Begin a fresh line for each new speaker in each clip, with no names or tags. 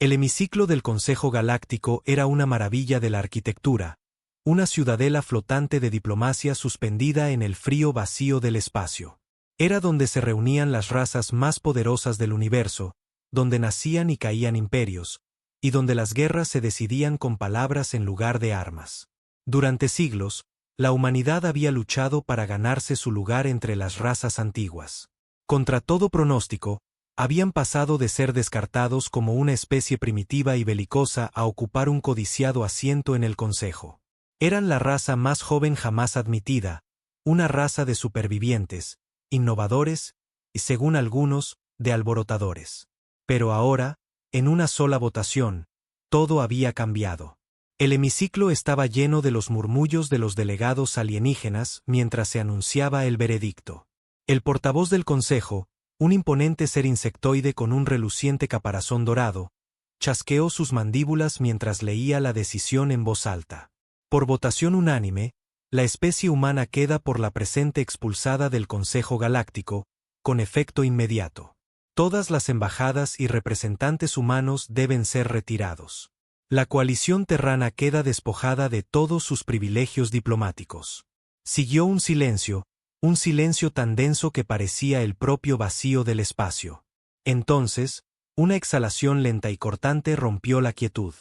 El hemiciclo del Consejo Galáctico era una maravilla de la arquitectura, una ciudadela flotante de diplomacia suspendida en el frío vacío del espacio. Era donde se reunían las razas más poderosas del universo, donde nacían y caían imperios, y donde las guerras se decidían con palabras en lugar de armas. Durante siglos, la humanidad había luchado para ganarse su lugar entre las razas antiguas. Contra todo pronóstico, habían pasado de ser descartados como una especie primitiva y belicosa a ocupar un codiciado asiento en el Consejo. Eran la raza más joven jamás admitida, una raza de supervivientes, innovadores y, según algunos, de alborotadores. Pero ahora, en una sola votación, todo había cambiado. El hemiciclo estaba lleno de los murmullos de los delegados alienígenas mientras se anunciaba el veredicto. El portavoz del Consejo, un imponente ser insectoide con un reluciente caparazón dorado, chasqueó sus mandíbulas mientras leía la decisión en voz alta. Por votación unánime, la especie humana queda por la presente expulsada del Consejo Galáctico, con efecto inmediato. Todas las embajadas y representantes humanos deben ser retirados. La coalición terrana queda despojada de todos sus privilegios diplomáticos. Siguió un silencio tan denso que parecía el propio vacío del espacio. Entonces, una exhalación lenta y cortante rompió la quietud.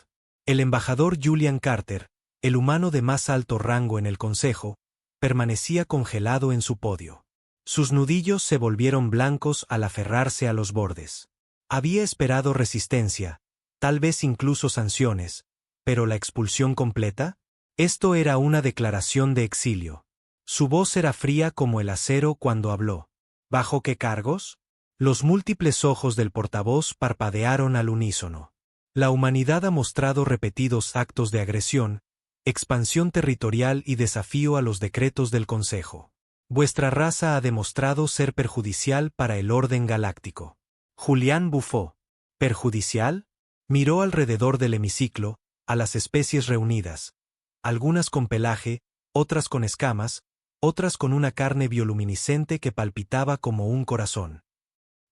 El embajador Julian Carter, el humano de más alto rango en el Consejo, permanecía congelado en su podio. Sus nudillos se volvieron blancos al aferrarse a los bordes. Había esperado resistencia, tal vez incluso sanciones, pero la expulsión completa, esto era una declaración de exilio. Su voz era fría como el acero cuando habló. ¿Bajo qué cargos? Los múltiples ojos del portavoz parpadearon al unísono. La humanidad ha mostrado repetidos actos de agresión, expansión territorial y desafío a los decretos del Consejo. Vuestra raza ha demostrado ser perjudicial para el orden galáctico. Julián bufó. ¿Perjudicial? Miró alrededor del hemiciclo, a las especies reunidas, algunas con pelaje, otras con escamas, otras con una carne bioluminiscente que palpitaba como un corazón.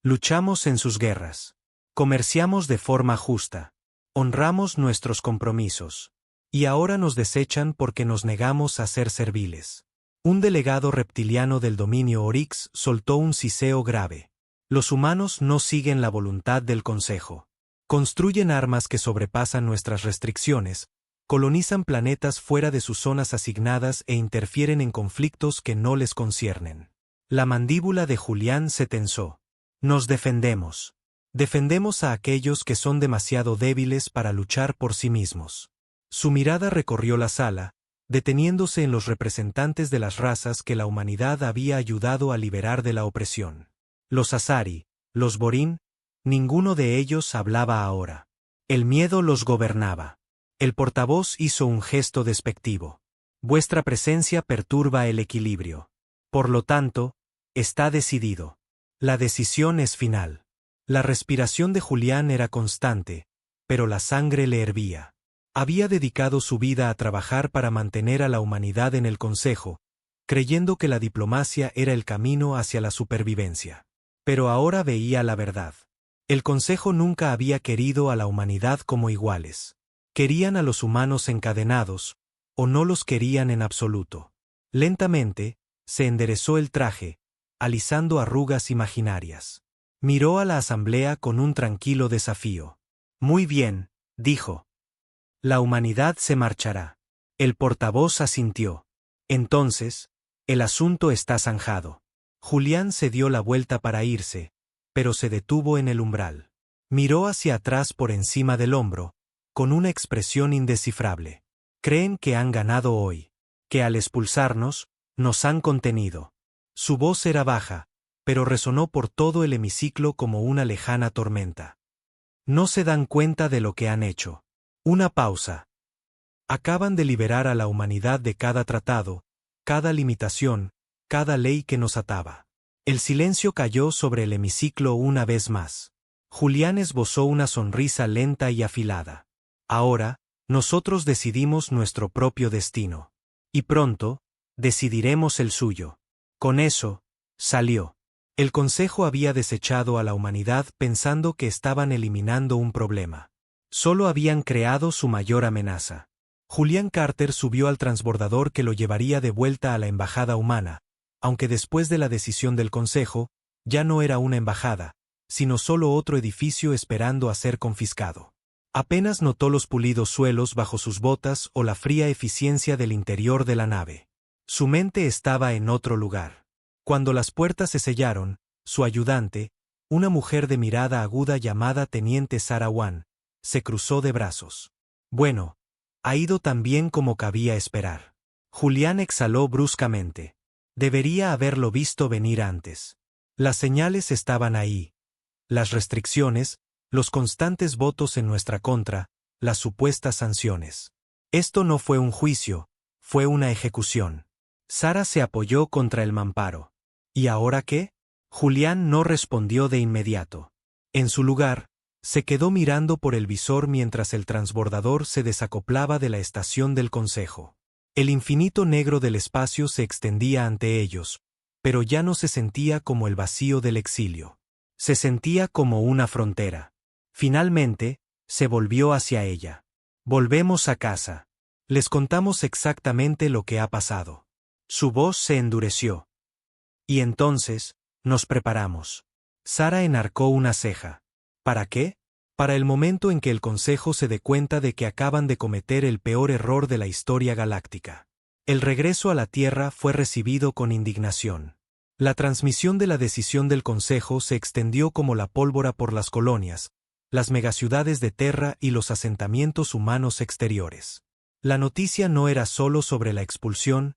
Luchamos en sus guerras. Comerciamos de forma justa. Honramos nuestros compromisos. Y ahora nos desechan porque nos negamos a ser serviles. Un delegado reptiliano del dominio Oryx soltó un siseo grave. Los humanos no siguen la voluntad del Consejo. Construyen armas que sobrepasan nuestras restricciones, colonizan planetas fuera de sus zonas asignadas e interfieren en conflictos que no les conciernen. La mandíbula de Julián se tensó. Nos defendemos. Defendemos a aquellos que son demasiado débiles para luchar por sí mismos. Su mirada recorrió la sala, deteniéndose en los representantes de las razas que la humanidad había ayudado a liberar de la opresión. Los Asari, los Borín, ninguno de ellos hablaba ahora. El miedo los gobernaba. El portavoz hizo un gesto despectivo. Vuestra presencia perturba el equilibrio. Por lo tanto, está decidido. La decisión es final. La respiración de Julián era constante, pero la sangre le hervía. Había dedicado su vida a trabajar para mantener a la humanidad en el Consejo, creyendo que la diplomacia era el camino hacia la supervivencia. Pero ahora veía la verdad. El Consejo nunca había querido a la humanidad como iguales. Querían a los humanos encadenados, o no los querían en absoluto. Lentamente, se enderezó el traje, alisando arrugas imaginarias. Miró a la asamblea con un tranquilo desafío. Muy bien, dijo. La humanidad se marchará. El portavoz asintió. Entonces, el asunto está zanjado. Julián se dio la vuelta para irse, pero se detuvo en el umbral. Miró hacia atrás por encima del hombro, con una expresión indescifrable. Creen que han ganado hoy, que al expulsarnos, nos han contenido. Su voz era baja, pero resonó por todo el hemiciclo como una lejana tormenta. No se dan cuenta de lo que han hecho. Una pausa. Acaban de liberar a la humanidad de cada tratado, cada limitación, cada ley que nos ataba. El silencio cayó sobre el hemiciclo una vez más. Julián esbozó una sonrisa lenta y afilada. Ahora, nosotros decidimos nuestro propio destino. Y pronto, decidiremos el suyo. Con eso, salió. El Consejo había desechado a la humanidad pensando que estaban eliminando un problema. Solo habían creado su mayor amenaza. Julian Carter subió al transbordador que lo llevaría de vuelta a la embajada humana, aunque después de la decisión del Consejo, ya no era una embajada, sino solo otro edificio esperando a ser confiscado. Apenas notó los pulidos suelos bajo sus botas o la fría eficiencia del interior de la nave. Su mente estaba en otro lugar. Cuando las puertas se sellaron, su ayudante, una mujer de mirada aguda llamada Teniente Sarah Wan, se cruzó de brazos. Bueno, ha ido tan bien como cabía esperar. Julián exhaló bruscamente. Debería haberlo visto venir antes. Las señales estaban ahí. Las restricciones, los constantes votos en nuestra contra, las supuestas sanciones. Esto no fue un juicio, fue una ejecución. Sara se apoyó contra el mamparo. ¿Y ahora qué? Julián no respondió de inmediato. En su lugar, se quedó mirando por el visor mientras el transbordador se desacoplaba de la estación del Consejo. El infinito negro del espacio se extendía ante ellos, pero ya no se sentía como el vacío del exilio. Se sentía como una frontera. Finalmente, se volvió hacia ella. Volvemos a casa. Les contamos exactamente lo que ha pasado. Su voz se endureció. Y entonces, nos preparamos. Sara enarcó una ceja. ¿Para qué? Para el momento en que el Consejo se dé cuenta de que acaban de cometer el peor error de la historia galáctica. El regreso a la Tierra fue recibido con indignación. La transmisión de la decisión del Consejo se extendió como la pólvora por las colonias, las megaciudades de Terra y los asentamientos humanos exteriores. La noticia no era solo sobre la expulsión,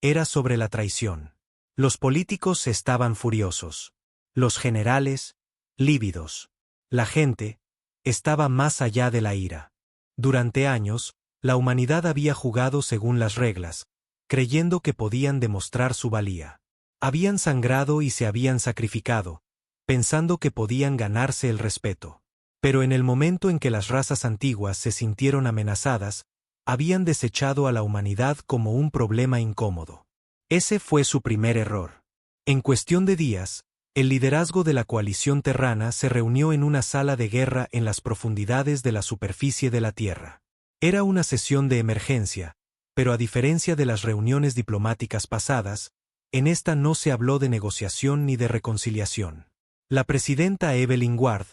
era sobre la traición. Los políticos estaban furiosos. Los generales, lívidos. La gente estaba más allá de la ira. Durante años, la humanidad había jugado según las reglas, creyendo que podían demostrar su valía. Habían sangrado y se habían sacrificado, pensando que podían ganarse el respeto. Pero en el momento en que las razas antiguas se sintieron amenazadas, habían desechado a la humanidad como un problema incómodo. Ese fue su primer error. En cuestión de días, el liderazgo de la coalición terrana se reunió en una sala de guerra en las profundidades de la superficie de la Tierra. Era una sesión de emergencia, pero a diferencia de las reuniones diplomáticas pasadas, en esta no se habló de negociación ni de reconciliación. La presidenta Evelyn Ward,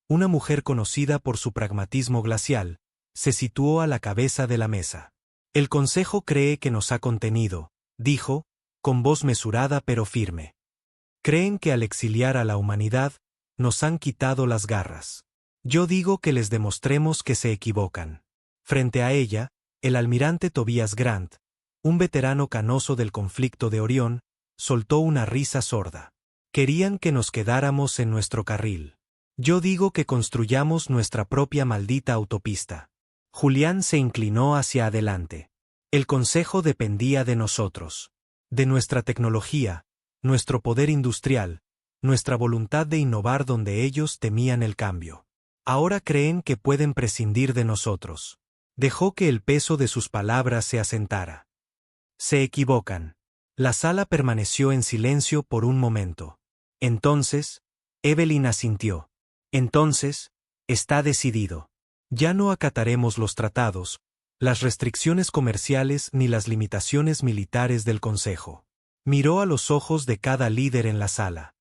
una mujer conocida por su pragmatismo glacial, se situó a la cabeza de la mesa. El Consejo cree que nos ha contenido, dijo, con voz mesurada pero firme. Creen que al exiliar a la humanidad, nos han quitado las garras. Yo digo que les demostremos que se equivocan. Frente a ella, el almirante Tobias Grant, un veterano canoso del conflicto de Orión, soltó una risa sorda. Querían que nos quedáramos en nuestro carril. Yo digo que construyamos nuestra propia maldita autopista. Julián se inclinó hacia adelante. El Consejo dependía de nosotros. De nuestra tecnología, nuestro poder industrial, nuestra voluntad de innovar donde ellos temían el cambio. Ahora creen que pueden prescindir de nosotros. Dejó que el peso de sus palabras se asentara. Se equivocan. La sala permaneció en silencio por un momento. Entonces, Evelyn asintió. Entonces, está decidido. Ya no acataremos los tratados, las restricciones comerciales ni las limitaciones militares del Consejo. Miró a los ojos de cada líder en la sala.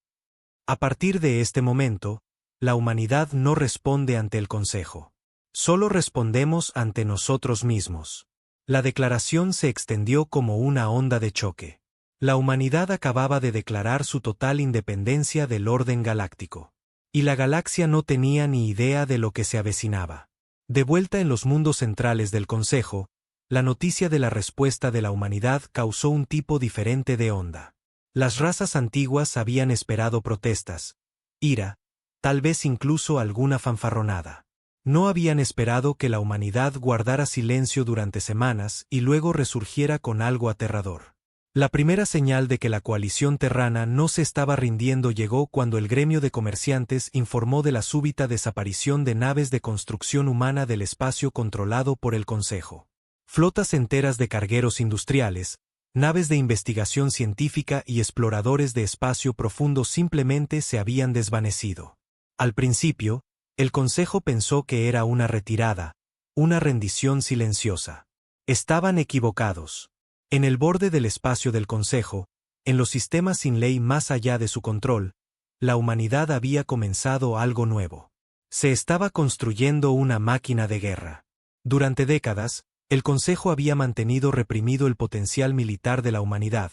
A partir de este momento, la humanidad no responde ante el Consejo. Solo respondemos ante nosotros mismos. La declaración se extendió como una onda de choque. La humanidad acababa de declarar su total independencia del orden galáctico. Y la galaxia no tenía ni idea de lo que se avecinaba. De vuelta en los mundos centrales del Consejo, la noticia de la respuesta de la humanidad causó un tipo diferente de onda. Las razas antiguas habían esperado protestas, ira, tal vez incluso alguna fanfarronada. No habían esperado que la humanidad guardara silencio durante semanas y luego resurgiera con algo aterrador. La primera señal de que la coalición terrana no se estaba rindiendo llegó cuando el gremio de comerciantes informó de la súbita desaparición de naves de construcción humana del espacio controlado por el Consejo. Flotas enteras de cargueros industriales, naves de investigación científica y exploradores de espacio profundo simplemente se habían desvanecido. Al principio, El Consejo pensó que era una retirada, una rendición silenciosa. Estaban equivocados. En el borde del espacio del Consejo, en los sistemas sin ley más allá de su control, la humanidad había comenzado algo nuevo. Se estaba construyendo una máquina de guerra. Durante décadas, el Consejo había mantenido reprimido el potencial militar de la humanidad,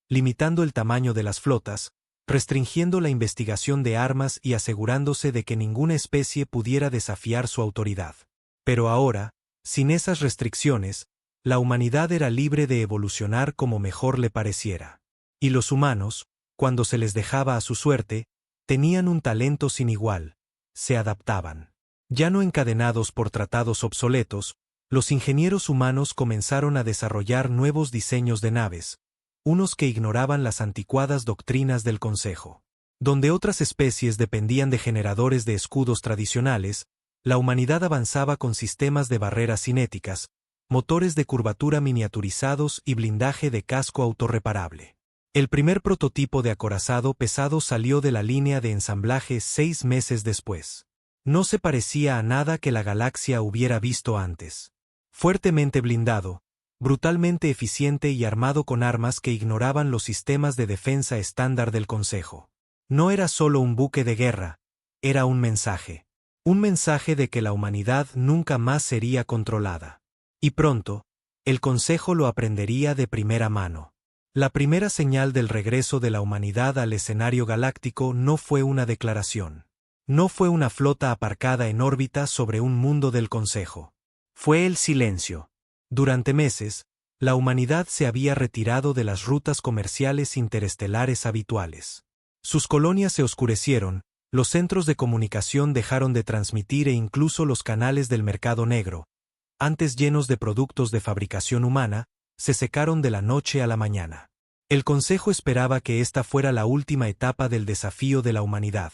limitando el tamaño de las flotas, restringiendo la investigación de armas y asegurándose de que ninguna especie pudiera desafiar su autoridad. Pero ahora, sin esas restricciones, la humanidad era libre de evolucionar como mejor le pareciera. Y los humanos, cuando se les dejaba a su suerte, tenían un talento sin igual: se adaptaban. Ya no encadenados por tratados obsoletos, los ingenieros humanos comenzaron a desarrollar nuevos diseños de naves, unos que ignoraban las anticuadas doctrinas del Consejo. Donde otras especies dependían de generadores de escudos tradicionales, la humanidad avanzaba con sistemas de barreras cinéticas, motores de curvatura miniaturizados y blindaje de casco autorreparable. El primer prototipo de acorazado pesado salió de la línea de ensamblaje 6 meses después. No se parecía a nada que la galaxia hubiera visto antes. Fuertemente blindado, brutalmente eficiente y armado con armas que ignoraban los sistemas de defensa estándar del Consejo. No era solo un buque de guerra, era un mensaje. Un mensaje de que la humanidad nunca más sería controlada. Y pronto, el Consejo lo aprendería de primera mano. La primera señal del regreso de la humanidad al escenario galáctico no fue una declaración. No fue una flota aparcada en órbita sobre un mundo del Consejo. Fue el silencio. Durante meses, la humanidad se había retirado de las rutas comerciales interestelares habituales. Sus colonias se oscurecieron, los centros de comunicación dejaron de transmitir e incluso los canales del mercado negro, antes llenos de productos de fabricación humana, se secaron de la noche a la mañana. El Consejo esperaba que esta fuera la última etapa del desafío de la humanidad: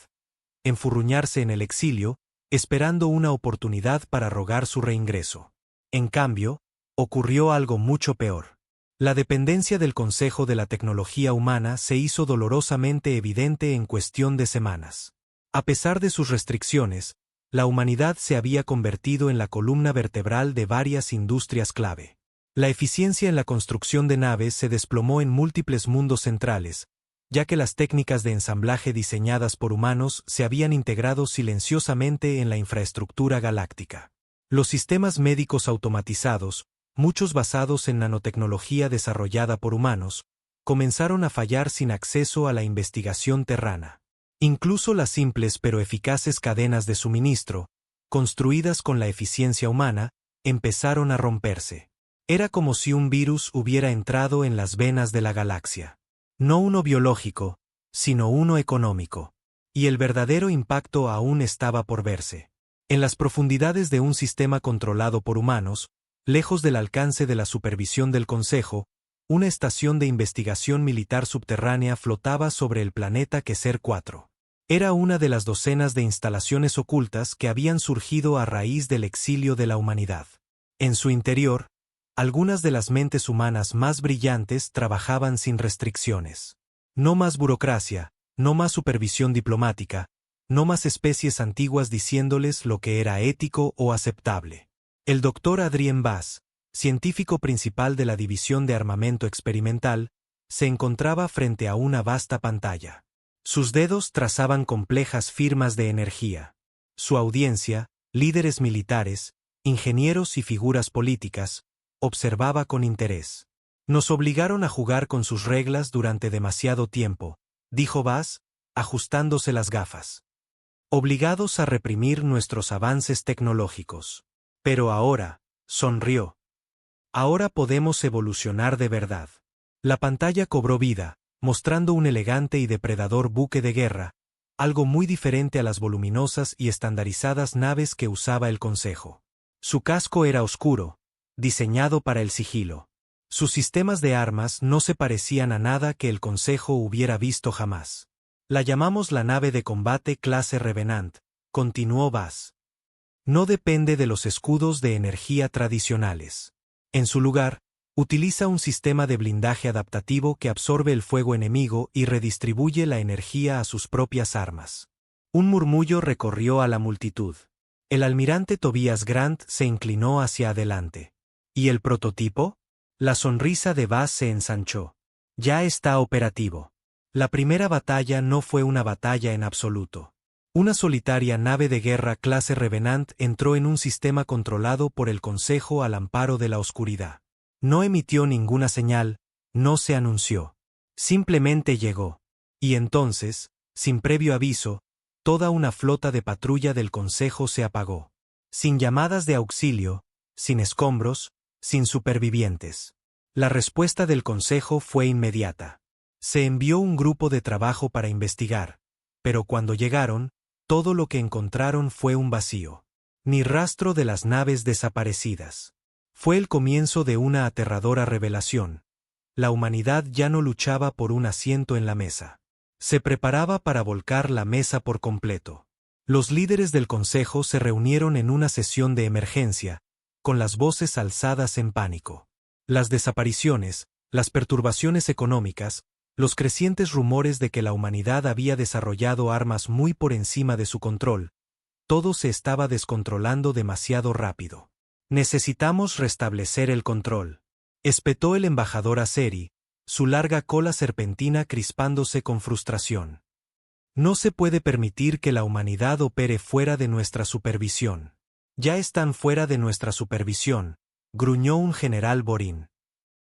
enfurruñarse en el exilio, esperando una oportunidad para rogar su reingreso. En cambio, ocurrió algo mucho peor. La dependencia del Consejo de la tecnología humana se hizo dolorosamente evidente en cuestión de semanas. A pesar de sus restricciones, la humanidad se había convertido en la columna vertebral de varias industrias clave. La eficiencia en la construcción de naves se desplomó en múltiples mundos centrales, ya que las técnicas de ensamblaje diseñadas por humanos se habían integrado silenciosamente en la infraestructura galáctica. Los sistemas médicos automatizados, muchos basados en nanotecnología desarrollada por humanos, comenzaron a fallar sin acceso a la investigación terrana. Incluso las simples pero eficaces cadenas de suministro, construidas con la eficiencia humana, empezaron a romperse. Era como si un virus hubiera entrado en las venas de la galaxia. No uno biológico, sino uno económico. Y el verdadero impacto aún estaba por verse. En las profundidades de un sistema controlado por humanos, lejos del alcance de la supervisión del Consejo, una estación de investigación militar subterránea flotaba sobre el planeta Keser 4. Era una de las docenas de instalaciones ocultas que habían surgido a raíz del exilio de la humanidad. En su interior, algunas de las mentes humanas más brillantes trabajaban sin restricciones. No más burocracia, no más supervisión diplomática, no más especies antiguas diciéndoles lo que era ético o aceptable. El doctor Adrien Bass, científico principal de la División de Armamento Experimental, se encontraba frente a una vasta pantalla. Sus dedos trazaban complejas firmas de energía. Su audiencia, líderes militares, ingenieros y figuras políticas, observaba con interés. Nos obligaron a jugar con sus reglas durante demasiado tiempo, dijo Bass, ajustándose las gafas. Obligados a reprimir nuestros avances tecnológicos. Pero ahora, sonrió. Ahora podemos evolucionar de verdad. La pantalla cobró vida, mostrando un elegante y depredador buque de guerra, algo muy diferente a las voluminosas y estandarizadas naves que usaba el Consejo. Su casco era oscuro, diseñado para el sigilo. Sus sistemas de armas no se parecían a nada que el Consejo hubiera visto jamás. La llamamos la nave de combate clase Revenant, continuó Bass. No depende de los escudos de energía tradicionales. En su lugar, utiliza un sistema de blindaje adaptativo que absorbe el fuego enemigo y redistribuye la energía a sus propias armas. Un murmullo recorrió a la multitud. El almirante Tobias Grant se inclinó hacia adelante. ¿Y el prototipo? La sonrisa de Bass se ensanchó. Ya está operativo. La primera batalla no fue una batalla en absoluto. Una solitaria nave de guerra clase Revenant entró en un sistema controlado por el Consejo al amparo de la oscuridad. No emitió ninguna señal, no se anunció. Simplemente llegó. Y entonces, sin previo aviso, toda una flota de patrulla del Consejo se apagó. Sin llamadas de auxilio, sin escombros, sin supervivientes. La respuesta del Consejo fue inmediata. Se envió un grupo de trabajo para investigar, pero cuando llegaron, todo lo que encontraron fue un vacío. Ni rastro de las naves desaparecidas. Fue el comienzo de una aterradora revelación. La humanidad ya no luchaba por un asiento en la mesa. Se preparaba para volcar la mesa por completo. Los líderes del Consejo se reunieron en una sesión de emergencia, con las voces alzadas en pánico. Las desapariciones, las perturbaciones económicas, los crecientes rumores de que la humanidad había desarrollado armas muy por encima de su control, todo se estaba descontrolando demasiado rápido. Necesitamos restablecer el control, espetó el embajador Azeri, su larga cola serpentina crispándose con frustración. No se puede permitir que la humanidad opere fuera de nuestra supervisión. Ya están fuera de nuestra supervisión, gruñó un general Borín.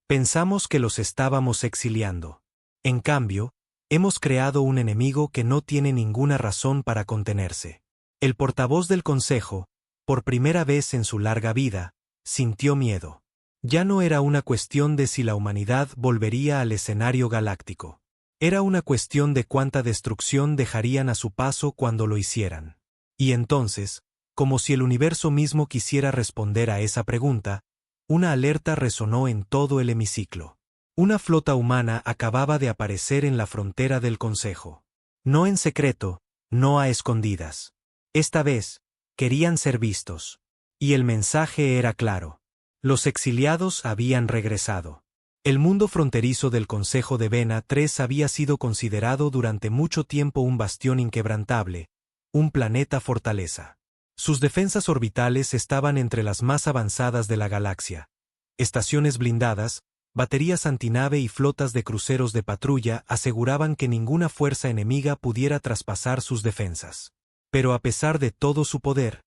Pensamos que los estábamos exiliando. En cambio, hemos creado un enemigo que no tiene ninguna razón para contenerse. El portavoz del Consejo, por primera vez en su larga vida, sintió miedo. Ya no era una cuestión de si la humanidad volvería al escenario galáctico. Era una cuestión de cuánta destrucción dejarían a su paso cuando lo hicieran. Y entonces, como si el universo mismo quisiera responder a esa pregunta, una alerta resonó en todo el hemiciclo. Una flota humana acababa de aparecer en la frontera del Consejo. No en secreto, no a escondidas. Esta vez, querían ser vistos. Y el mensaje era claro. Los exiliados habían regresado. El mundo fronterizo del Consejo de Vena 3 había sido considerado durante mucho tiempo un bastión inquebrantable, un planeta fortaleza. Sus defensas orbitales estaban entre las más avanzadas de la galaxia. Estaciones blindadas, baterías antinave y flotas de cruceros de patrulla aseguraban que ninguna fuerza enemiga pudiera traspasar sus defensas. Pero a pesar de todo su poder,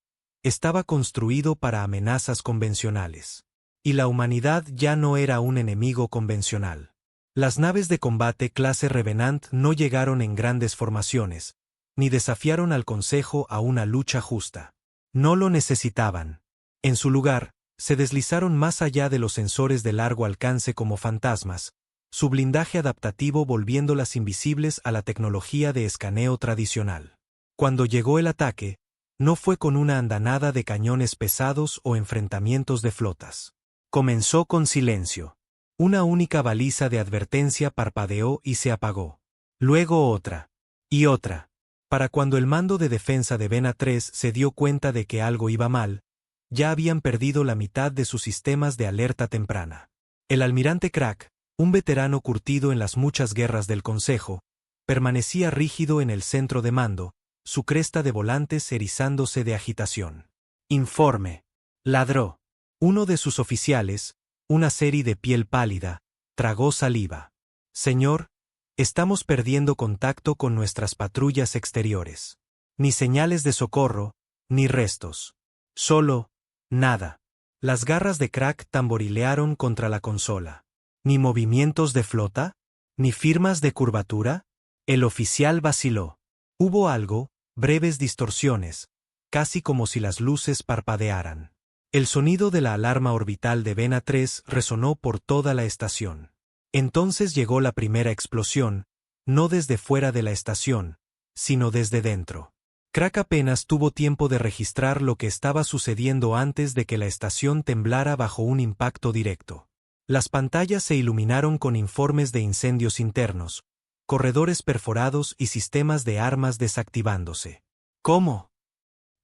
estaba construido para amenazas convencionales. Y la humanidad ya no era un enemigo convencional. Las naves de combate clase Revenant no llegaron en grandes formaciones, ni desafiaron al Consejo a una lucha justa. No lo necesitaban. En su lugar, se deslizaron más allá de los sensores de largo alcance como fantasmas, su blindaje adaptativo volviéndolas invisibles a la tecnología de escaneo tradicional. Cuando llegó el ataque, no fue con una andanada de cañones pesados o enfrentamientos de flotas. Comenzó con silencio. Una única baliza de advertencia parpadeó y se apagó. Luego otra. Y otra. Para cuando el mando de defensa de Vena 3 se dio cuenta de que algo iba mal, ya habían perdido la mitad de sus sistemas de alerta temprana. El almirante Crack, un veterano curtido en las muchas guerras del Consejo, permanecía rígido en el centro de mando, su cresta de volantes erizándose de agitación. Informe. Ladró. Uno de sus oficiales, una serie de piel pálida, tragó saliva. Señor, estamos perdiendo contacto con nuestras patrullas exteriores. Ni señales de socorro, ni restos. Solo, nada. Las garras de Crack tamborilearon contra la consola. ¿Ni movimientos de flota? ¿Ni firmas de curvatura? El oficial vaciló. Hubo algo, breves distorsiones, casi como si las luces parpadearan. El sonido de la alarma orbital de Vena 3 resonó por toda la estación. Entonces llegó la primera explosión, no desde fuera de la estación, sino desde dentro. Crack apenas tuvo tiempo de registrar lo que estaba sucediendo antes de que la estación temblara bajo un impacto directo. Las pantallas se iluminaron con informes de incendios internos, corredores perforados y sistemas de armas desactivándose. ¿Cómo?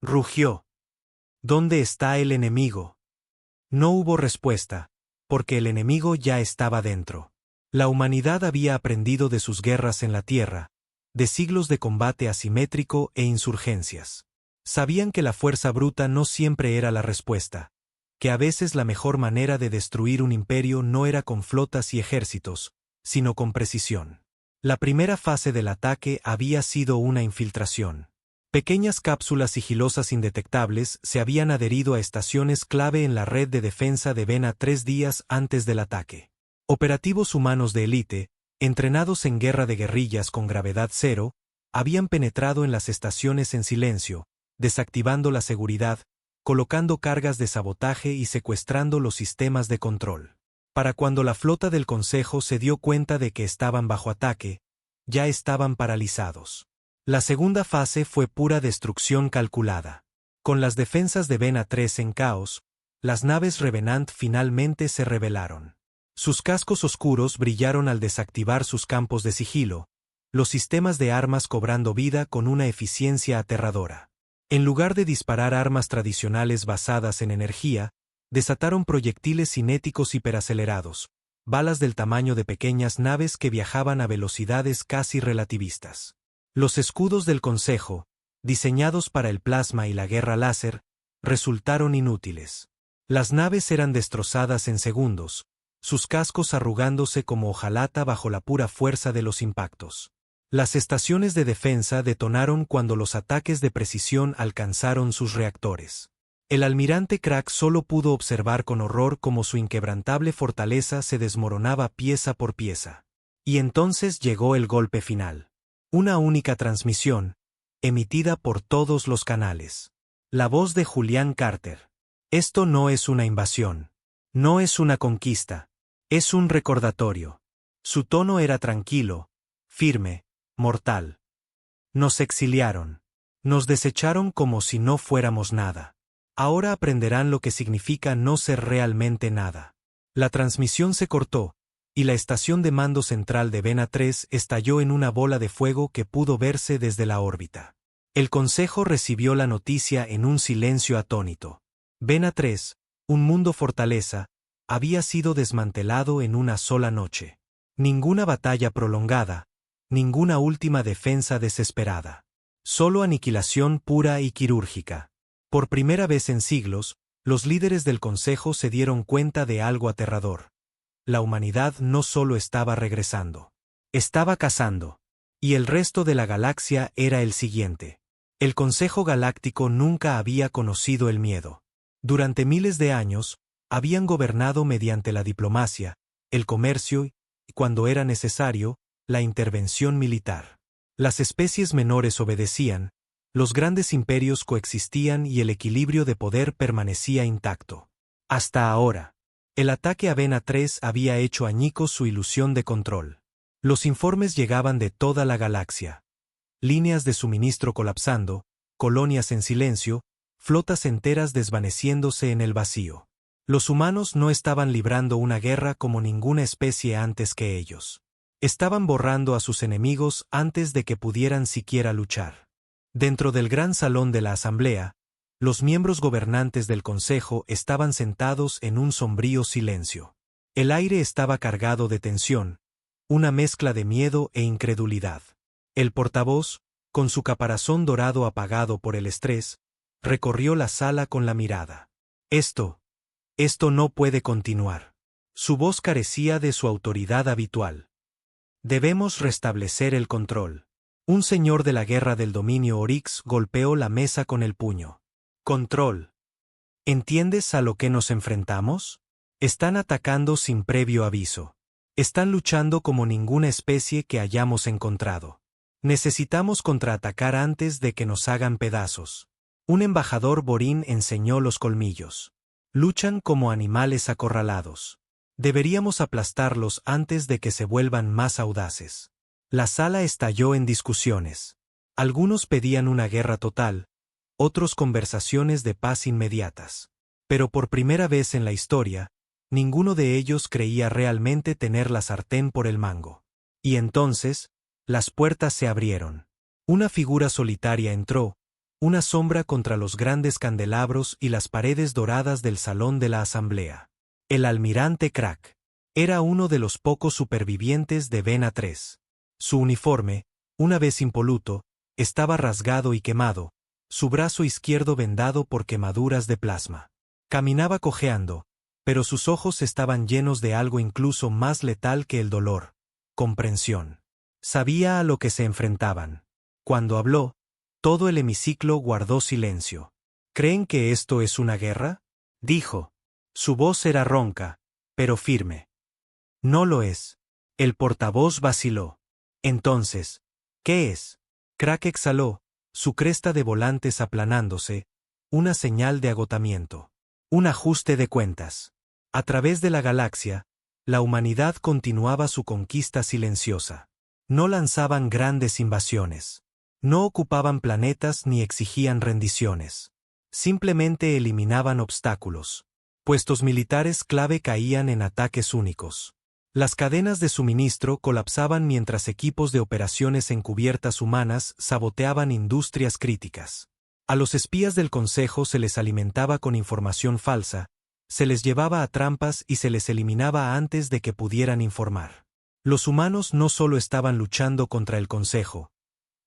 Rugió. ¿Dónde está el enemigo? No hubo respuesta, porque el enemigo ya estaba dentro. La humanidad había aprendido de sus guerras en la Tierra, de siglos de combate asimétrico e insurgencias. Sabían que la fuerza bruta no siempre era la respuesta, que a veces la mejor manera de destruir un imperio no era con flotas y ejércitos, sino con precisión. La primera fase del ataque había sido una infiltración. Pequeñas cápsulas sigilosas indetectables se habían adherido a estaciones clave en la red de defensa de Vena 3 días antes del ataque. Operativos humanos de élite, entrenados en guerra de guerrillas con gravedad cero, habían penetrado en las estaciones en silencio, desactivando la seguridad, colocando cargas de sabotaje y secuestrando los sistemas de control. Para cuando la flota del Consejo se dio cuenta de que estaban bajo ataque, ya estaban paralizados. La segunda fase fue pura destrucción calculada. Con las defensas de Vena 3 en caos, las naves Revenant finalmente se rebelaron. Sus cascos oscuros brillaron al desactivar sus campos de sigilo, los sistemas de armas cobrando vida con una eficiencia aterradora. En lugar de disparar armas tradicionales basadas en energía, desataron proyectiles cinéticos hiperacelerados, balas del tamaño de pequeñas naves que viajaban a velocidades casi relativistas. Los escudos del Consejo, diseñados para el plasma y la guerra láser, resultaron inútiles. Las naves eran destrozadas en segundos, sus cascos arrugándose como hojalata bajo la pura fuerza de los impactos. Las estaciones de defensa detonaron cuando los ataques de precisión alcanzaron sus reactores. El almirante Crack solo pudo observar con horror cómo su inquebrantable fortaleza se desmoronaba pieza por pieza. Y entonces llegó el golpe final. Una única transmisión, emitida por todos los canales. La voz de Julián Carter. Esto no es una invasión. No es una conquista. Es un recordatorio. Su tono era tranquilo, firme, mortal. Nos exiliaron. Nos desecharon como si no fuéramos nada. Ahora aprenderán lo que significa no ser realmente nada. La transmisión se cortó, y la estación de mando central de Vena 3 estalló en una bola de fuego que pudo verse desde la órbita. El Consejo recibió la noticia en un silencio atónito. Vena 3, un mundo fortaleza, había sido desmantelado en una sola noche. Ninguna batalla prolongada, ninguna última defensa desesperada. Solo aniquilación pura y quirúrgica. Por primera vez en siglos, los líderes del Consejo se dieron cuenta de algo aterrador. La humanidad no solo estaba regresando. Estaba cazando. Y el resto de la galaxia era el siguiente. El Consejo Galáctico nunca había conocido el miedo. Durante miles de años, habían gobernado mediante la diplomacia, el comercio y, cuando era necesario, la intervención militar. Las especies menores obedecían, los grandes imperios coexistían y el equilibrio de poder permanecía intacto. Hasta ahora. El ataque a Vena 3 había hecho añicos su ilusión de control. Los informes llegaban de toda la galaxia. Líneas de suministro colapsando, colonias en silencio, flotas enteras desvaneciéndose en el vacío. Los humanos no estaban librando una guerra como ninguna especie antes que ellos. Estaban borrando a sus enemigos antes de que pudieran siquiera luchar. Dentro del gran salón de la Asamblea, los miembros gobernantes del Consejo estaban sentados en un sombrío silencio. El aire estaba cargado de tensión, una mezcla de miedo e incredulidad. El portavoz, con su caparazón dorado apagado por el estrés, recorrió la sala con la mirada. Esto no puede continuar. Su voz carecía de su autoridad habitual. Debemos restablecer el control. Un señor de la guerra del dominio Oryx golpeó la mesa con el puño. Control. ¿Entiendes a lo que nos enfrentamos? Están atacando sin previo aviso. Están luchando como ninguna especie que hayamos encontrado. Necesitamos contraatacar antes de que nos hagan pedazos. Un embajador borín enseñó los colmillos. Luchan como animales acorralados. Deberíamos aplastarlos antes de que se vuelvan más audaces. La sala estalló en discusiones. Algunos pedían una guerra total, otros conversaciones de paz inmediatas. Pero por primera vez en la historia, ninguno de ellos creía realmente tener la sartén por el mango. Y entonces, las puertas se abrieron. Una figura solitaria entró, una sombra contra los grandes candelabros y las paredes doradas del salón de la Asamblea. El almirante Crack. Era uno de los pocos supervivientes de Vena 3. Su uniforme, una vez impoluto, estaba rasgado y quemado, su brazo izquierdo vendado por quemaduras de plasma. Caminaba cojeando, pero sus ojos estaban llenos de algo incluso más letal que el dolor: comprensión. Sabía a lo que se enfrentaban. Cuando habló, todo el hemiciclo guardó silencio. ¿Creen que esto es una guerra?, dijo. Su voz era ronca, pero firme. No lo es. El portavoz vaciló. Entonces, ¿qué es? Crack exhaló, su cresta de volantes aplanándose, una señal de agotamiento. Un ajuste de cuentas. A través de la galaxia, la humanidad continuaba su conquista silenciosa. No lanzaban grandes invasiones. No ocupaban planetas ni exigían rendiciones. Simplemente eliminaban obstáculos. Puestos militares clave caían en ataques únicos. Las cadenas de suministro colapsaban mientras equipos de operaciones encubiertas humanas saboteaban industrias críticas. A los espías del Consejo se les alimentaba con información falsa, se les llevaba a trampas y se les eliminaba antes de que pudieran informar. Los humanos no solo estaban luchando contra el Consejo,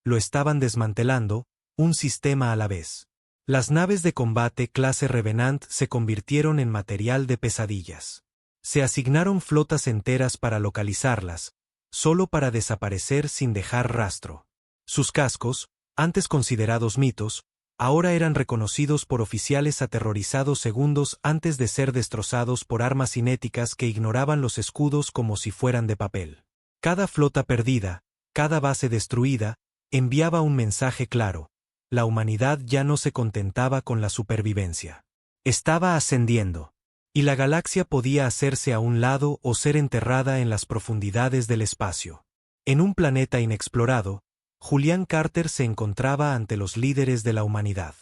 lo estaban desmantelando, un sistema a la vez. Las naves de combate clase Revenant se convirtieron en material de pesadillas. Se asignaron flotas enteras para localizarlas, solo para desaparecer sin dejar rastro. Sus cascos, antes considerados mitos, ahora eran reconocidos por oficiales aterrorizados segundos antes de ser destrozados por armas cinéticas que ignoraban los escudos como si fueran de papel. Cada flota perdida, cada base destruida, enviaba un mensaje claro: la humanidad ya no se contentaba con la supervivencia. Estaba ascendiendo. Y la galaxia podía hacerse a un lado o ser enterrada en las profundidades del espacio. En un planeta inexplorado, Julián Carter se encontraba ante los líderes de la humanidad.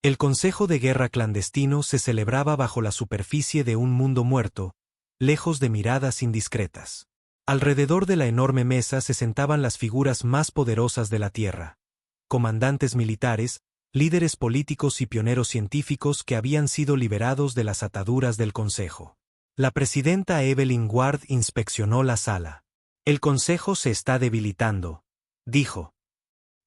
El Consejo de Guerra clandestino se celebraba bajo la superficie de un mundo muerto, lejos de miradas indiscretas. Alrededor de la enorme mesa se sentaban las figuras más poderosas de la Tierra: comandantes militares, líderes políticos y pioneros científicos que habían sido liberados de las ataduras del Consejo. La presidenta Evelyn Ward inspeccionó la sala. El Consejo se está debilitando, dijo.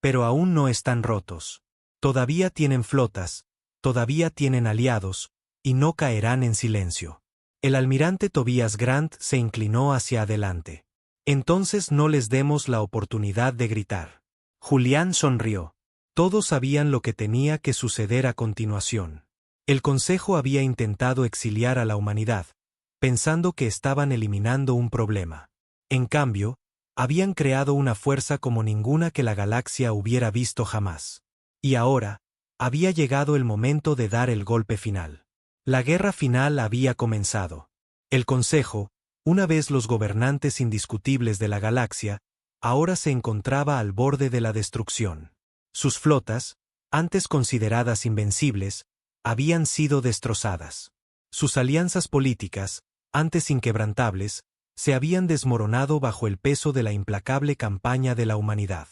Pero aún no están rotos. Todavía tienen flotas, todavía tienen aliados, y no caerán en silencio. El almirante Tobias Grant se inclinó hacia adelante. Entonces no les demos la oportunidad de gritar. Julián sonrió. Todos sabían lo que tenía que suceder a continuación. El Consejo había intentado exiliar a la humanidad, pensando que estaban eliminando un problema. En cambio, habían creado una fuerza como ninguna que la galaxia hubiera visto jamás. Y ahora, había llegado el momento de dar el golpe final. La guerra final había comenzado. El Consejo, una vez los gobernantes indiscutibles de la galaxia, ahora se encontraba al borde de la destrucción. Sus flotas, antes consideradas invencibles, habían sido destrozadas. Sus alianzas políticas, antes inquebrantables, se habían desmoronado bajo el peso de la implacable campaña de la humanidad.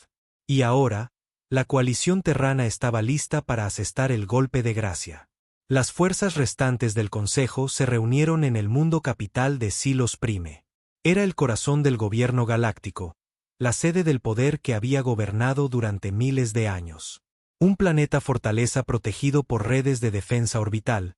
Y ahora, la coalición terrana estaba lista para asestar el golpe de gracia. Las fuerzas restantes del Consejo se reunieron en el mundo capital de Silos Prime. Era el corazón del gobierno galáctico, la sede del poder que había gobernado durante miles de años. Un planeta fortaleza protegido por redes de defensa orbital,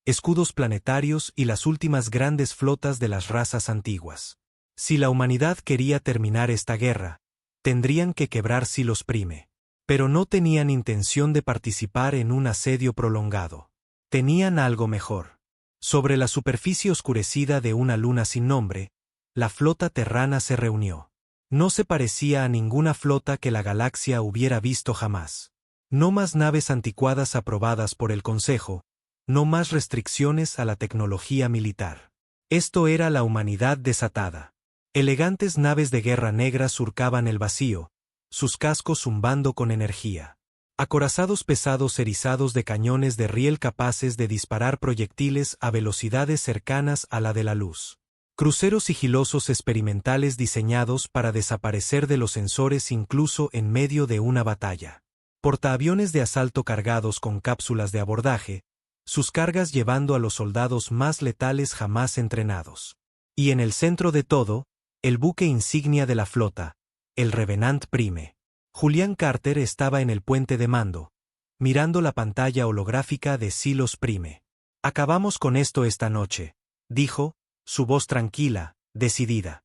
escudos planetarios y las últimas grandes flotas de las razas antiguas. Si la humanidad quería terminar esta guerra, tendrían que quebrar Silos Prime. Pero no tenían intención de participar en un asedio prolongado. Tenían algo mejor. Sobre la superficie oscurecida de una luna sin nombre, la flota terrana se reunió. No se parecía a ninguna flota que la galaxia hubiera visto jamás. No más naves anticuadas aprobadas por el Consejo, no más restricciones a la tecnología militar. Esto era la humanidad desatada. Elegantes naves de guerra negras surcaban el vacío, sus cascos zumbando con energía. Acorazados pesados erizados de cañones de riel capaces de disparar proyectiles a velocidades cercanas a la de la luz. Cruceros sigilosos experimentales diseñados para desaparecer de los sensores incluso en medio de una batalla. Portaaviones de asalto cargados con cápsulas de abordaje, sus cargas llevando a los soldados más letales jamás entrenados. Y en el centro de todo, el buque insignia de la flota, el Revenant Prime. Julián Carter estaba en el puente de mando, mirando la pantalla holográfica de Silos Prime. «Acabamos con esto esta noche», dijo, su voz tranquila, decidida.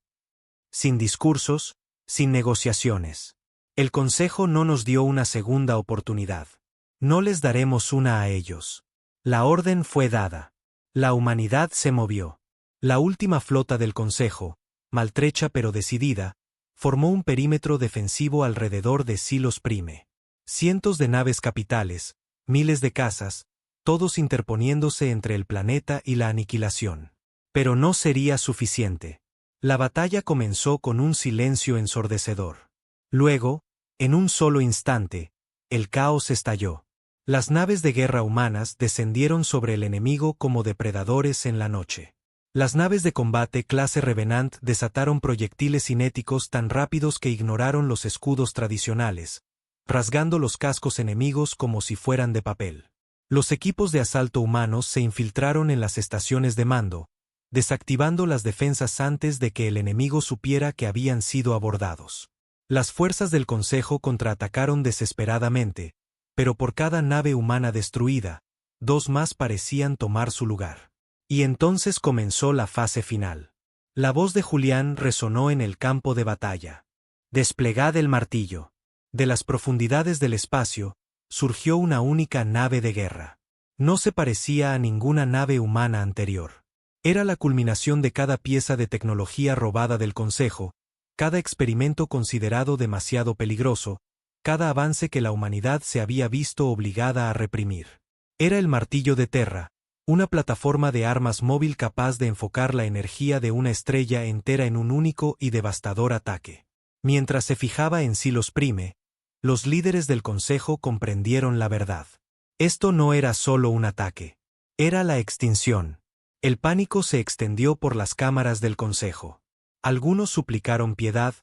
Sin discursos, sin negociaciones. El Consejo no nos dio una segunda oportunidad. No les daremos una a ellos. La orden fue dada. La humanidad se movió. La última flota del Consejo, maltrecha pero decidida, formó un perímetro defensivo alrededor de Silos Prime. Cientos de naves capitales, miles de casas, todos interponiéndose entre el planeta y la aniquilación. Pero no sería suficiente. La batalla comenzó con un silencio ensordecedor. Luego, en un solo instante, el caos estalló. Las naves de guerra humanas descendieron sobre el enemigo como depredadores en la noche. Las naves de combate clase Revenant desataron proyectiles cinéticos tan rápidos que ignoraron los escudos tradicionales, rasgando los cascos enemigos como si fueran de papel. Los equipos de asalto humanos se infiltraron en las estaciones de mando, desactivando las defensas antes de que el enemigo supiera que habían sido abordados. Las fuerzas del Consejo contraatacaron desesperadamente, pero por cada nave humana destruida, dos más parecían tomar su lugar. Y entonces comenzó la fase final. La voz de Julián resonó en el campo de batalla. «Desplegad el martillo». De las profundidades del espacio, surgió una única nave de guerra. No se parecía a ninguna nave humana anterior. Era la culminación de cada pieza de tecnología robada del Consejo, cada experimento considerado demasiado peligroso, cada avance que la humanidad se había visto obligada a reprimir. Era el martillo de Terra, una plataforma de armas móvil capaz de enfocar la energía de una estrella entera en un único y devastador ataque. Mientras se fijaba en Silos Prime, los líderes del Consejo comprendieron la verdad. Esto no era solo un ataque. Era la extinción. El pánico se extendió por las cámaras del Consejo. Algunos suplicaron piedad,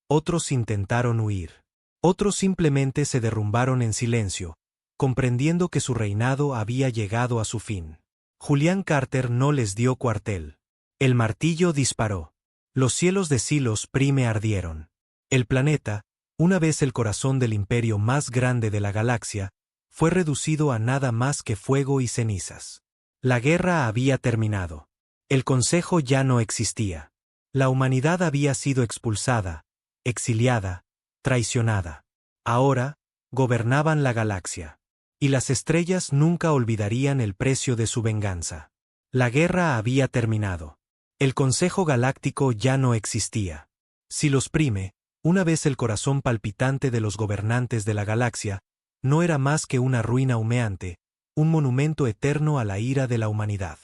otros intentaron huir. Otros simplemente se derrumbaron en silencio, comprendiendo que su reinado había llegado a su fin. Julián Carter no les dio cuartel. El martillo disparó. Los cielos de Silos Prime ardieron. El planeta, una vez el corazón del imperio más grande de la galaxia, fue reducido a nada más que fuego y cenizas. La guerra había terminado. El Consejo ya no existía. La humanidad había sido expulsada, exiliada, traicionada. Ahora, gobernaban la galaxia. Y las estrellas nunca olvidarían el precio de su venganza. La guerra había terminado. El Consejo Galáctico ya no existía. Silos Prime, una vez el corazón palpitante de los gobernantes de la galaxia, no era más que una ruina humeante, un monumento eterno a la ira de la humanidad.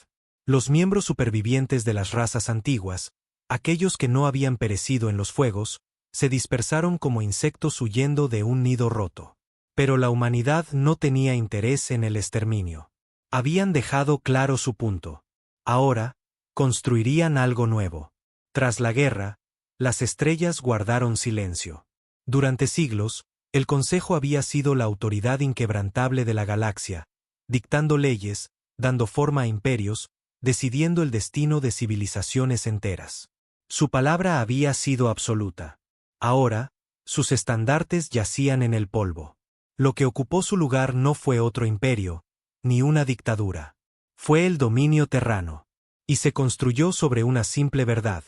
Los miembros supervivientes de las razas antiguas, aquellos que no habían perecido en los fuegos, se dispersaron como insectos huyendo de un nido roto. Pero la humanidad no tenía interés en el exterminio. Habían dejado claro su punto. Ahora, construirían algo nuevo. Tras la guerra, las estrellas guardaron silencio. Durante siglos, el Consejo había sido la autoridad inquebrantable de la galaxia, dictando leyes, dando forma a imperios, decidiendo el destino de civilizaciones enteras. Su palabra había sido absoluta. Ahora, sus estandartes yacían en el polvo. Lo que ocupó su lugar no fue otro imperio, ni una dictadura. Fue el dominio terrano. Y se construyó sobre una simple verdad.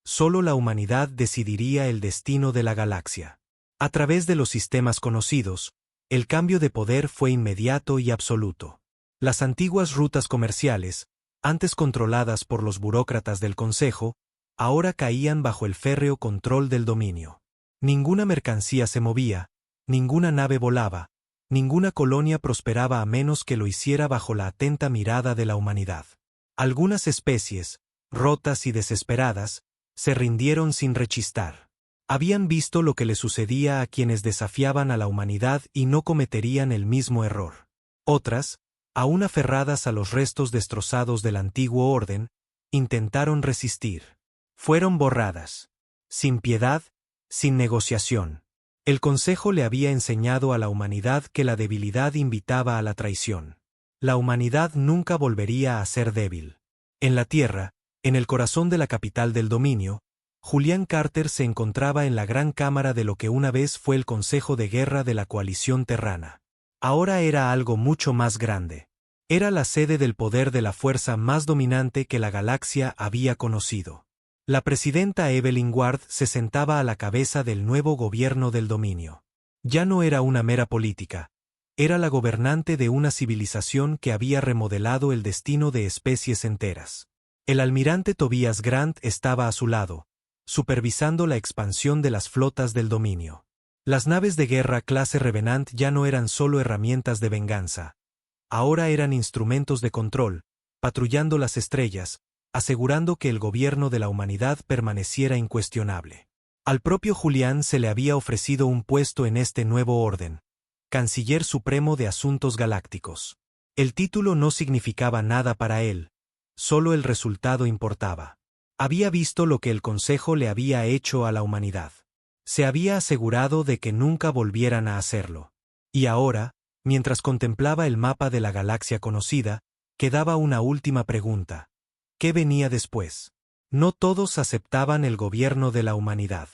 Solo la humanidad decidiría el destino de la galaxia. A través de los sistemas conocidos, el cambio de poder fue inmediato y absoluto. Las antiguas rutas comerciales, antes controladas por los burócratas del Consejo, ahora caían bajo el férreo control del dominio. Ninguna mercancía se movía, ninguna nave volaba, ninguna colonia prosperaba a menos que lo hiciera bajo la atenta mirada de la humanidad. Algunas especies, rotas y desesperadas, se rindieron sin rechistar. Habían visto lo que le sucedía a quienes desafiaban a la humanidad y no cometerían el mismo error. Otras, aún aferradas a los restos destrozados del antiguo orden, intentaron resistir. Fueron borradas. Sin piedad, sin negociación. El Consejo le había enseñado a la humanidad que la debilidad invitaba a la traición. La humanidad nunca volvería a ser débil. En la Tierra, en el corazón de la capital del dominio, Julián Carter se encontraba en la gran cámara de lo que una vez fue el Consejo de Guerra de la Coalición Terrana. Ahora era algo mucho más grande. Era la sede del poder de la fuerza más dominante que la galaxia había conocido. La presidenta Evelyn Ward se sentaba a la cabeza del nuevo gobierno del dominio. Ya no era una mera política. Era la gobernante de una civilización que había remodelado el destino de especies enteras. El almirante Tobias Grant estaba a su lado, supervisando la expansión de las flotas del dominio. Las naves de guerra clase Revenant ya no eran solo herramientas de venganza. Ahora eran instrumentos de control, patrullando las estrellas, asegurando que el gobierno de la humanidad permaneciera incuestionable. Al propio Julián se le había ofrecido un puesto en este nuevo orden, Canciller Supremo de Asuntos Galácticos. El título no significaba nada para él, solo el resultado importaba. Había visto lo que el Consejo le había hecho a la humanidad. Se había asegurado de que nunca volvieran a hacerlo. Y ahora, mientras contemplaba el mapa de la galaxia conocida, quedaba una última pregunta. ¿Qué venía después? No todos aceptaban el gobierno de la humanidad.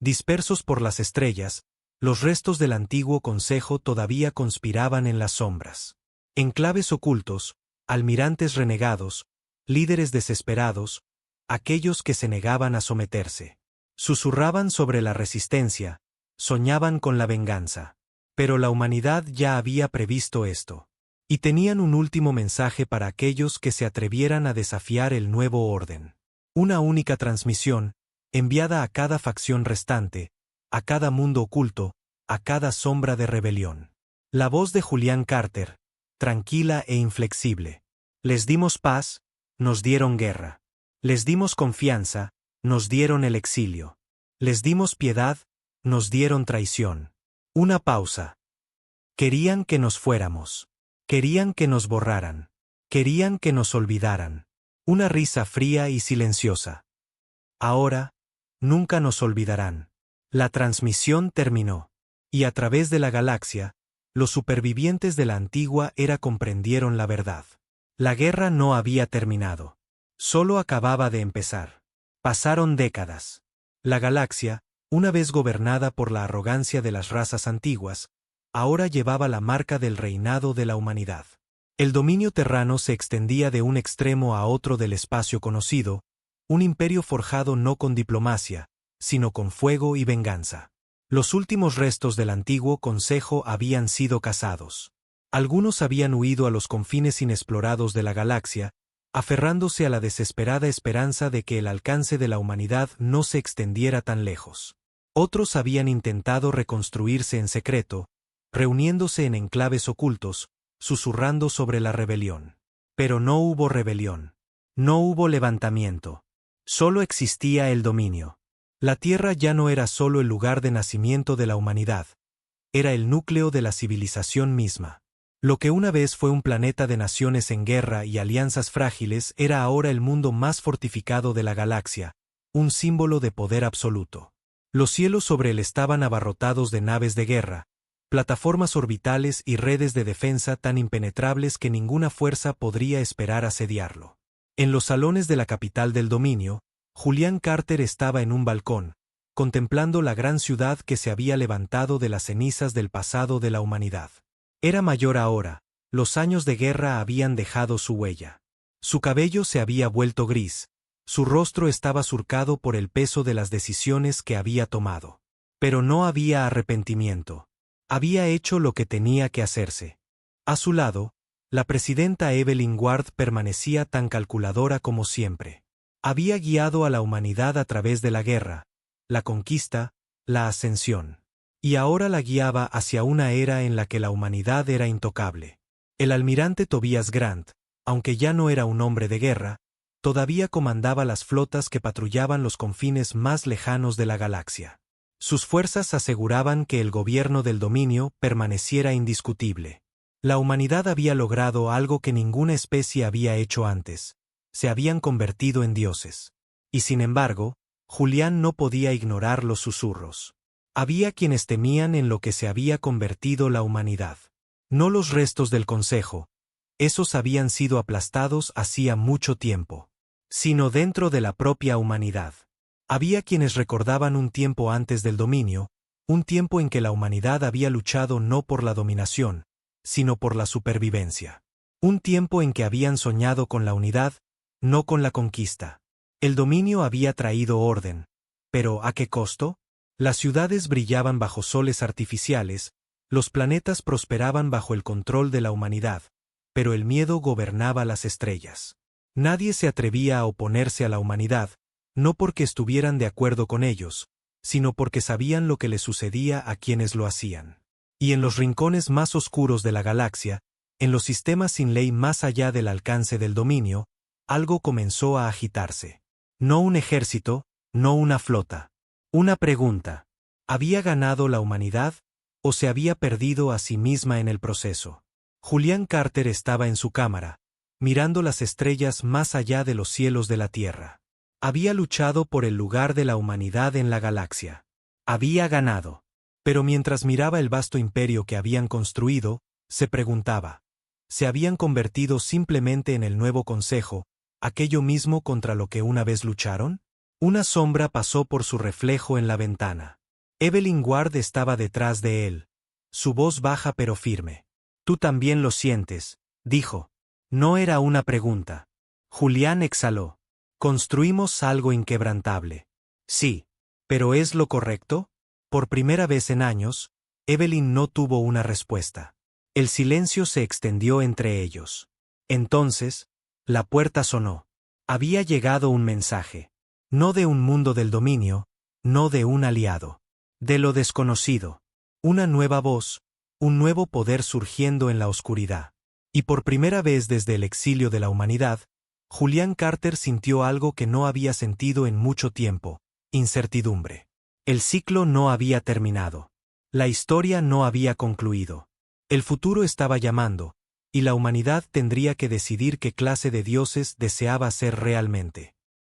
Dispersos por las estrellas, los restos del antiguo Consejo todavía conspiraban en las sombras. Enclaves ocultos, almirantes renegados, líderes desesperados, aquellos que se negaban a someterse. Susurraban sobre la resistencia, soñaban con la venganza. Pero la humanidad ya había previsto esto. Y tenían un último mensaje para aquellos que se atrevieran a desafiar el nuevo orden. Una única transmisión, enviada a cada facción restante, a cada mundo oculto, a cada sombra de rebelión. La voz de Julián Carter, tranquila e inflexible. Les dimos paz, nos dieron guerra. Les dimos confianza, nos dieron el exilio. Les dimos piedad, nos dieron traición. Una pausa. Querían que nos fuéramos. Querían que nos borraran. Querían que nos olvidaran. Una risa fría y silenciosa. Ahora, nunca nos olvidarán. La transmisión terminó. Y a través de la galaxia, los supervivientes de la antigua era comprendieron la verdad. La guerra no había terminado. Solo acababa de empezar. Pasaron décadas. La galaxia, una vez gobernada por la arrogancia de las razas antiguas, ahora llevaba la marca del reinado de la humanidad. El dominio terrano se extendía de un extremo a otro del espacio conocido, un imperio forjado no con diplomacia, sino con fuego y venganza. Los últimos restos del antiguo Consejo habían sido cazados. Algunos habían huido a los confines inexplorados de la galaxia, aferrándose a la desesperada esperanza de que el alcance de la humanidad no se extendiera tan lejos. Otros habían intentado reconstruirse en secreto, reuniéndose en enclaves ocultos, susurrando sobre la rebelión. Pero no hubo rebelión. No hubo levantamiento. Solo existía el dominio. La Tierra ya no era solo el lugar de nacimiento de la humanidad, era el núcleo de la civilización misma. Lo que una vez fue un planeta de naciones en guerra y alianzas frágiles era ahora el mundo más fortificado de la galaxia, un símbolo de poder absoluto. Los cielos sobre él estaban abarrotados de naves de guerra, plataformas orbitales y redes de defensa tan impenetrables que ninguna fuerza podría esperar asediarlo. En los salones de la capital del dominio, Julián Carter estaba en un balcón, contemplando la gran ciudad que se había levantado de las cenizas del pasado de la humanidad. Era mayor ahora, los años de guerra habían dejado su huella. Su cabello se había vuelto gris, su rostro estaba surcado por el peso de las decisiones que había tomado. Pero no había arrepentimiento. Había hecho lo que tenía que hacerse. A su lado, la presidenta Evelyn Ward permanecía tan calculadora como siempre. Había guiado a la humanidad a través de la guerra, la conquista, la ascensión. Y ahora la guiaba hacia una era en la que la humanidad era intocable. El almirante Tobias Grant, aunque ya no era un hombre de guerra, todavía comandaba las flotas que patrullaban los confines más lejanos de la galaxia. Sus fuerzas aseguraban que el gobierno del dominio permaneciera indiscutible. La humanidad había logrado algo que ninguna especie había hecho antes. Se habían convertido en dioses. Y sin embargo, Julián no podía ignorar los susurros. Había quienes temían en lo que se había convertido la humanidad. No los restos del Consejo, esos habían sido aplastados hacía mucho tiempo, sino dentro de la propia humanidad. Había quienes recordaban un tiempo antes del dominio, un tiempo en que la humanidad había luchado no por la dominación, sino por la supervivencia. Un tiempo en que habían soñado con la unidad, no con la conquista. El dominio había traído orden. ¿Pero a qué costo? Las ciudades brillaban bajo soles artificiales, los planetas prosperaban bajo el control de la humanidad, pero el miedo gobernaba las estrellas. Nadie se atrevía a oponerse a la humanidad, no porque estuvieran de acuerdo con ellos, sino porque sabían lo que le sucedía a quienes lo hacían. Y en los rincones más oscuros de la galaxia, en los sistemas sin ley más allá del alcance del dominio, algo comenzó a agitarse. No un ejército, no una flota. Una pregunta. ¿Había ganado la humanidad o se había perdido a sí misma en el proceso? Julián Carter estaba en su cámara, mirando las estrellas más allá de los cielos de la Tierra. Había luchado por el lugar de la humanidad en la galaxia. Había ganado. Pero mientras miraba el vasto imperio que habían construido, se preguntaba, ¿se habían convertido simplemente en el nuevo consejo, aquello mismo contra lo que una vez lucharon? Una sombra pasó por su reflejo en la ventana. Evelyn Ward estaba detrás de él. Su voz baja pero firme. «Tú también lo sientes», dijo. No era una pregunta. Julián exhaló. «Construimos algo inquebrantable». «Sí. ¿Pero es lo correcto?» Por primera vez en años, Evelyn no tuvo una respuesta. El silencio se extendió entre ellos. Entonces, la puerta sonó. Había llegado un mensaje. No de un mundo del dominio, no de un aliado. De lo desconocido. Una nueva voz, un nuevo poder surgiendo en la oscuridad. Y por primera vez desde el exilio de la humanidad, Julián Carter sintió algo que no había sentido en mucho tiempo: incertidumbre. El ciclo no había terminado. La historia no había concluido. El futuro estaba llamando, y la humanidad tendría que decidir qué clase de dioses deseaba ser realmente.